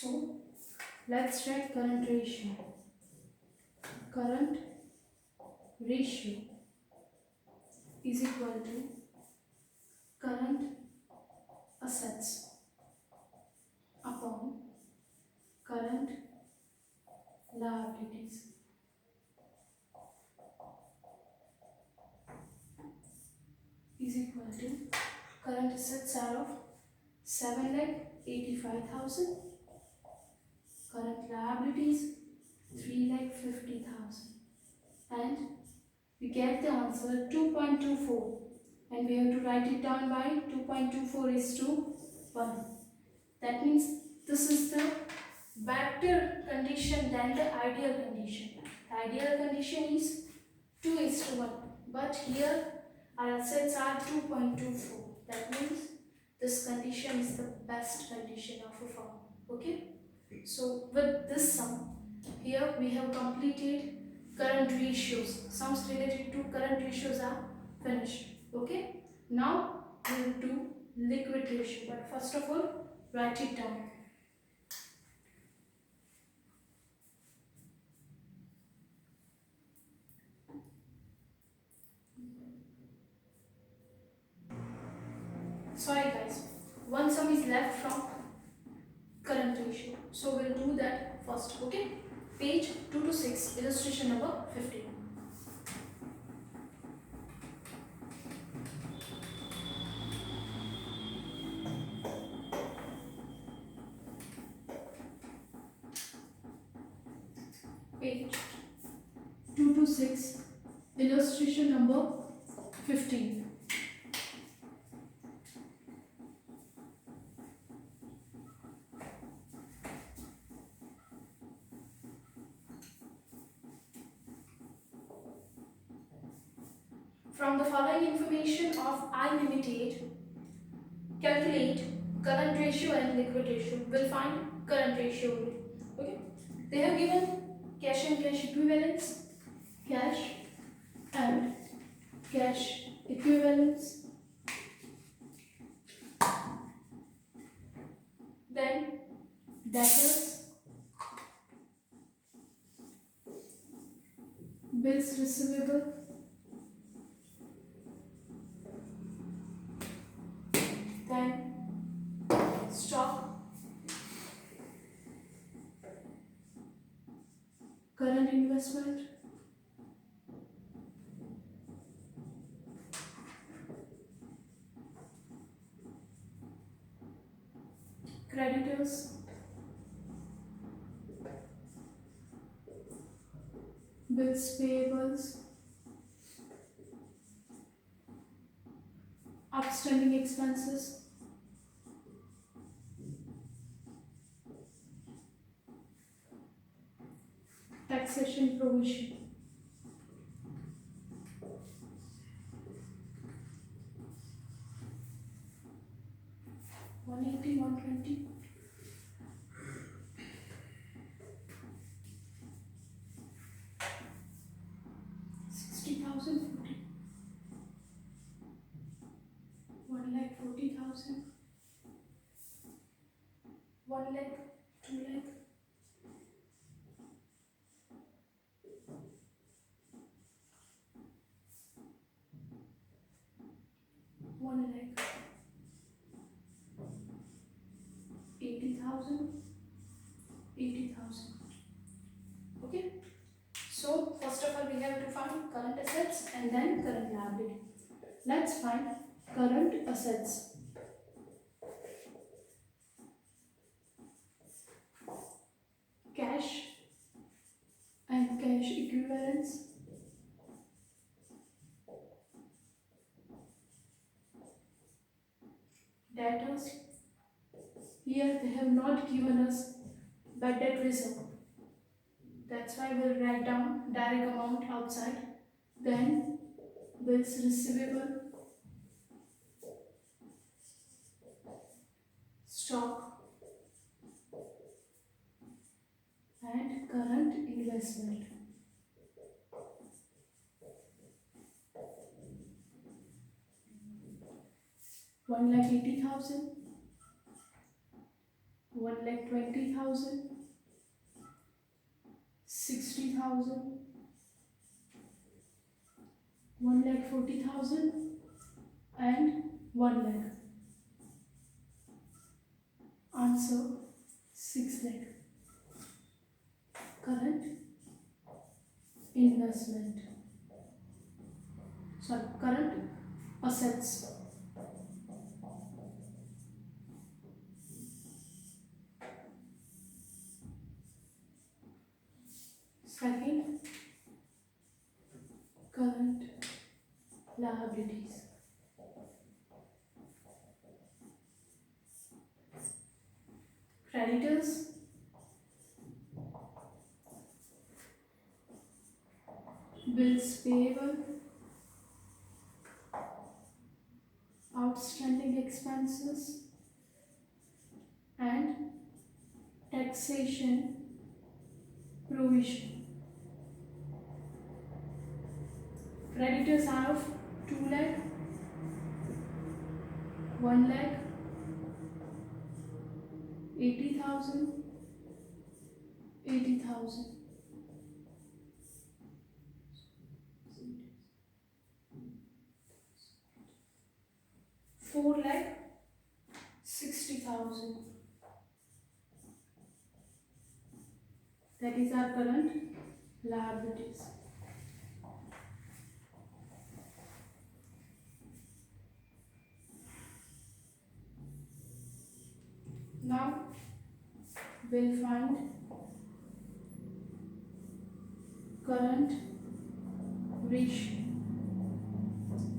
So let's write current ratio. Current ratio is equal to current assets upon current liabilities. Is equal to current assets are of 7,85,000, current liabilities 3,50,000, and we get the answer 2.24, and we have to write it down by 2.24 is to 1. That means this is the better condition than the ideal condition. The ideal condition is 2 is to 1, but here our assets are 2.24. That means this condition is the best condition of a firm. Okay. So with this sum, here we have completed current ratios. Sums related to current ratios are finished. Okay. Now we will do liquid ratio. But first of all, write it down. Sorry guys, one sum is left from current ratio. So we'll do that first. Okay. Page 2 to 6, illustration number 15. Page 2 to 6, illustration number 15. From the following information of I Limited, calculate current ratio and liquid ratio. We'll find current ratio only. Okay. They have given cash and cash equivalents, cash and cash equivalents, then debtors, bills receivable, then stock, current investment, creditors, bills payables, outstanding expenses, taxation provision. One 120. 60,000, 1,40,000, 1 lakh, 2 lakh, 1 lakh, 80,000, 80,000. Okay. So first of all, we have to find current assets and then current liability. Let's find current assets. Cash and cash equivalents, debtors. Here they have not given us bad debt reserve. That's why we'll write down direct amount outside. Then bills receivable, stock, and current investment. 1,20,000, 60,000, 1,40,000 and 1 lakh. Answer 6 lakh. Current investment. Sorry, current assets. Second, current liabilities. Creditors, bills payable, outstanding expenses and taxation provision. Creditors are of 2 lakh, 1 lakh, 80,000, 80,000. 4 lakh 60,000. That is our current liabilities. Now we'll find current ratio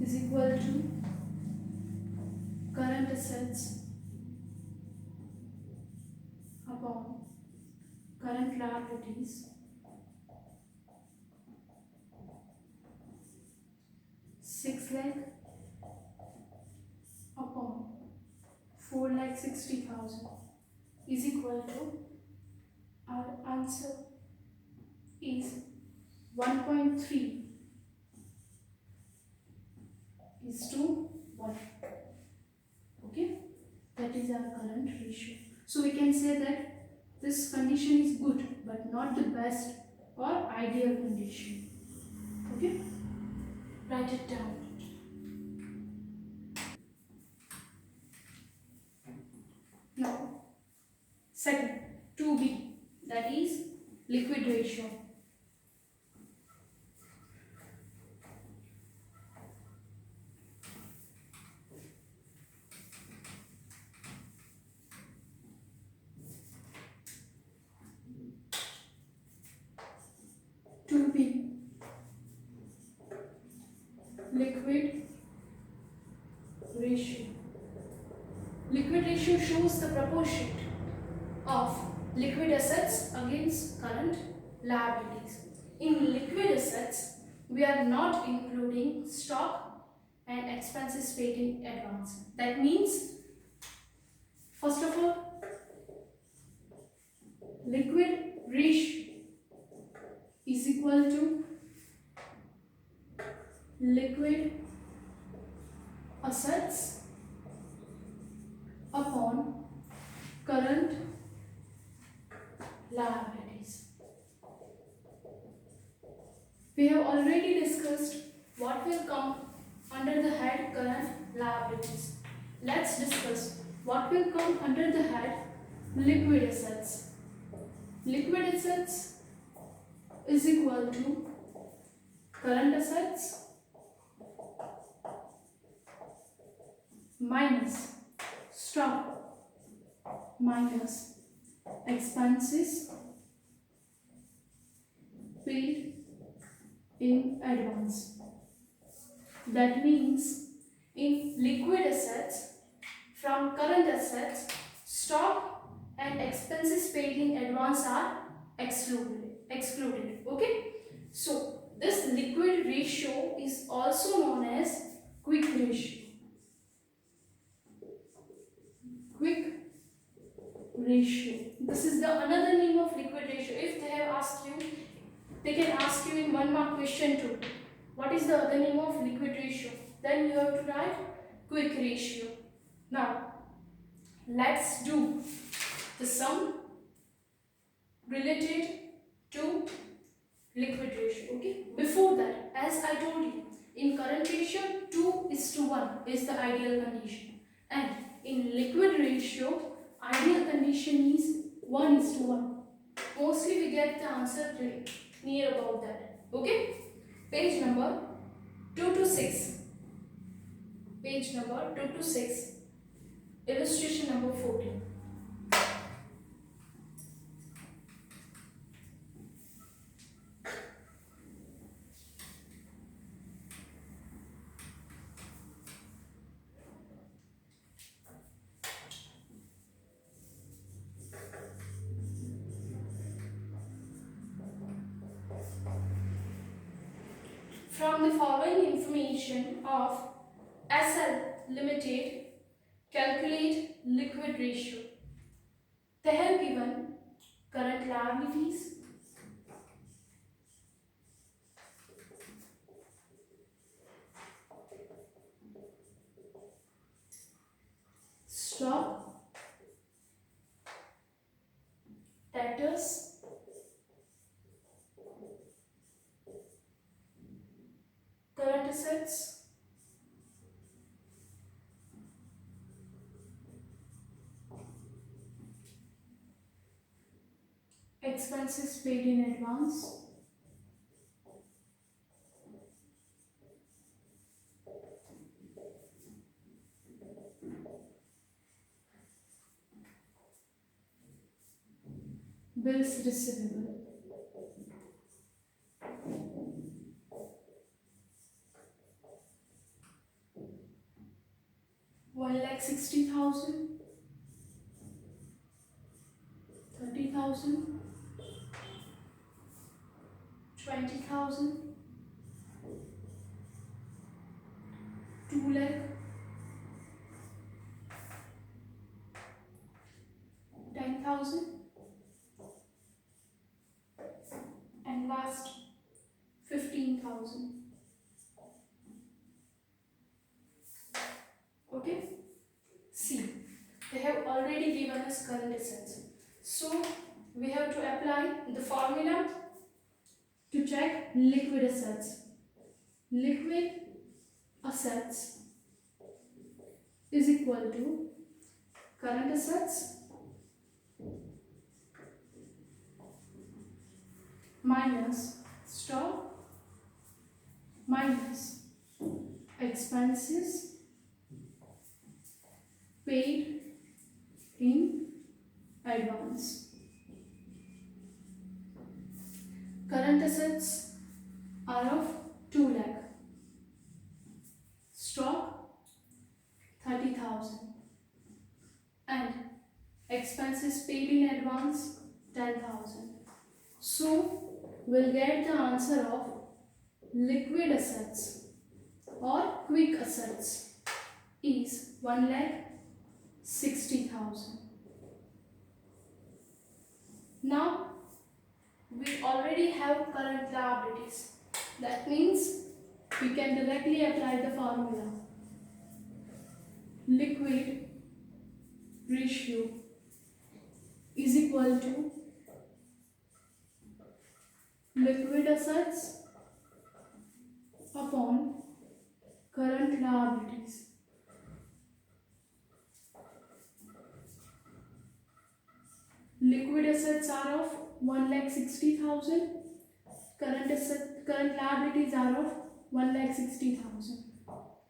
is equal to current assets upon current liabilities 6 lakh upon 4,60,000 is equal to, our answer is 1.3 is to 1. Okay, that is our current ratio. So we can say that this condition is good but not the best or ideal condition. Okay, write it down. Now second, 2b, that is liquid ratio. Liquid ratio. Liquid ratio shows the proportion of liquid assets against current liabilities. In liquid assets, we are not including stock and expenses paid in advance. That means, first of all, liquid ratio is equal to liquid assets upon current liabilities. We have already discussed what will come under the head current liabilities. Let's discuss what will come under the head liquid assets. Liquid assets is equal to current assets minus stock minus expenses paid in advance. That means in liquid assets, from current assets, stock and expenses paid in advance are excluded. Okay? So this liquid ratio is also known as quick ratio. Quick ratio. This is the another name of liquid ratio. If they have asked you, they can ask you in 1 mark question too. What is the other name of liquid ratio? Then you have to write quick ratio. Now let's do the sum related to liquid ratio. Okay, before that, as I told you, in current ratio 2:1 is the ideal condition, and in liquid ratio ideal condition is 1:1. Mostly we get the answer near about that. Okay, page number 2 to 6. Page number 2 to 6. Illustration number 14. From the following information of SL Limited, calculate liquid ratio. They have given current liabilities, stock, debtors, current assets, expenses paid in advance, bills receivable. One lakh 60,000, 30,000, 20,000, 2 lakh, 10,000, and last 15,000. Okay, see, they have already given us current assets, so we have to apply the formula to check liquid assets. Liquid assets is equal to current assets minus stock minus expenses paid in advance. Current assets are of 2 lakh, stock 30,000, and expenses paid in advance 10,000. So we'll get the answer of liquid assets or quick assets is 1,60,000. Now we already have current liabilities. That means we can directly apply the formula. Liquid ratio is equal to liquid assets upon current liabilities. Liquid assets are of 1,60,000. Current liabilities are of 1,60,000.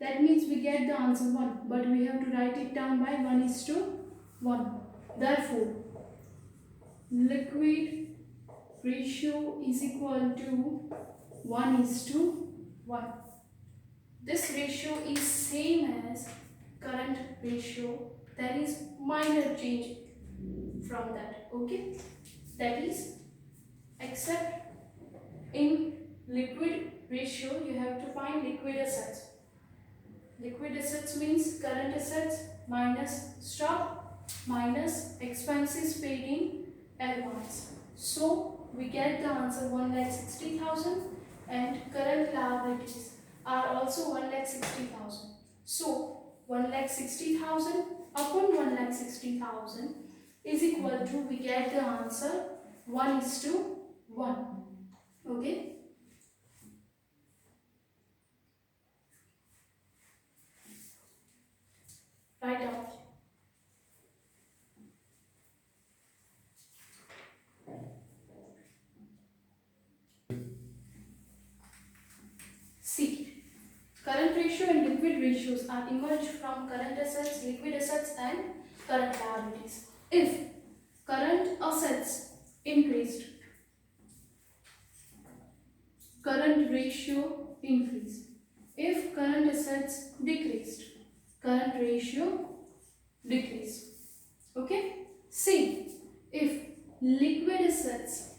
That means we get the answer 1, but we have to write it down by 1:1. Therefore, liquid ratio is equal to 1:1. This ratio is same as current ratio. There is minor change from that. Okay, that is, except in liquid ratio you have to find liquid assets. Liquid assets means current assets minus stock minus expenses paid in advance. So we get the answer 1,60,000, and current liabilities are also 1,60,000. So 1,60,000 upon 1,60,000, is equal to, we get the answer 1:1. Okay. Write out. C. Current ratio and liquid ratios are emerged from current assets, liquid assets and current liabilities. If current assets increased, current ratio increased. If current assets decreased, current ratio decreased. Okay? C. If liquid assets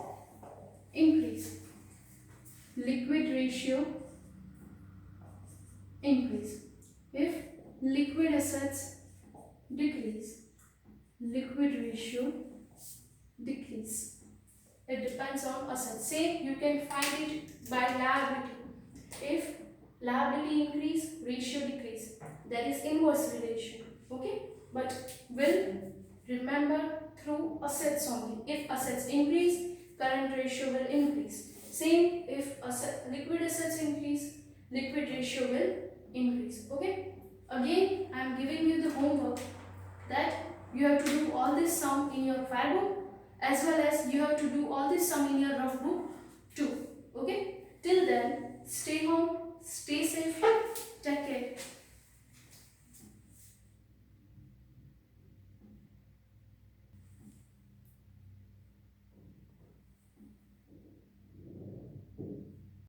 increase, liquid ratio increase. If liquid assets decrease, liquid ratio decrease. It depends on assets. Say you can find it by liability. If liability increase, ratio decrease. There is inverse relation. Okay? But will remember through assets only. If assets increase, current ratio will increase. Same if liquid assets increase, liquid ratio will increase. Okay? Again, I am giving you the homework that you have to do all this sum in your file book, as well as you have to do all this sum in your rough book too. Okay? Till then, stay home, stay safe, take care.